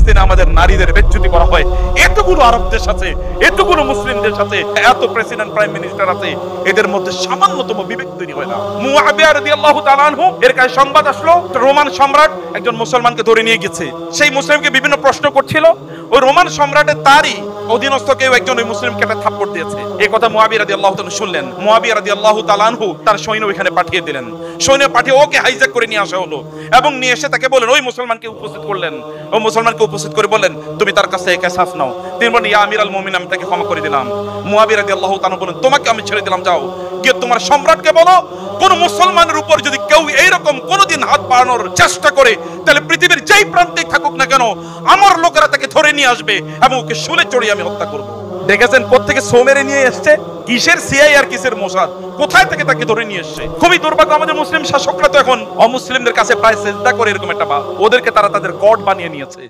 ফিলিস্তিনে আমাদের নারীদের বেজ্জতি করা হয়, এতগুলো আরব দেশ আছে, এতগুলো মুসলিম দেশ আছে, এত প্রেসিডেন্ট প্রাইম মিনিস্টার আছে, এদের মধ্যে সামান্যতম বিবেক তৈরি হয় না। মুআবিয়া রাদিয়াল্লাহু তাআলা আনহু এর কাছে সংবাদ আসলো, রোমান সম্রাট একজন মুসলমানকে ধরে নিয়ে গেছে। সেই মুসলিমকে বিভিন্ন প্রশ্ন করছিল, ওই রোমান সম্রাটের তারই অধীনস্থ কেউ একজন ওই মুসলিমকে একটা থাপ্পড় দিয়েছে। এই কথা মুআবিয়া রাদিয়াল্লাহু তাআলা শুনলেন। মুআবিয়া রাদিয়াল্লাহু তাআলা আনহু তার সৈন্য ওখানে পাঠিয়ে দিলেন। সৈন্য পাঠিয়ে ওকে হাইজ্যাক করে নিয়ে আসা হলো এবং নিয়ে এসে তাকে বলেন, ওই মুসলমানকে উপস্থিত করলেন। ওই মুসলমানকে উপস্থিত করে বললেন, তুমি তার কাছে কিসাস নাও। তিনি বলেন, ইয়া আমিরাল মুমিনিন, আমি তাকে ক্ষমা করে দিলাম। মুআবিয়া রাদিয়াল্লাহু তাআলা বলেন, তোমাকে আমি ছেড়ে দিলাম, যাও গিয়ে তোমার সম্রাটকে বলো, কোন মুসলমানের উপর যদি কেউ এইরকম কোনদিন হাত বাড়ানোর চেষ্টা করে, তাহলে পৃথিবীর যেই প্রান্তেই থাকুক না কেন, আমার লোকেরা তাকে ধরে নিয়ে আসবে এবং ওকে শুলে চড়িয়ে আমি হত্যা করব। দেখেছেন কোত্থেকে সোমেরে নিয়ে এসছে, কিসের সিআই আর কিসের মোসাদ, কোথায় থেকে তাকে ধরে নিয়ে এসছে। খুবই দুর্ভাগ্য, আমাদের মুসলিম শাসকরা তো এখন অমুসলিমদের কাছে প্রায় সেজদা করে, এরকম একটা ওদেরকে তারা তাদের গড বানিয়ে নিয়েছে।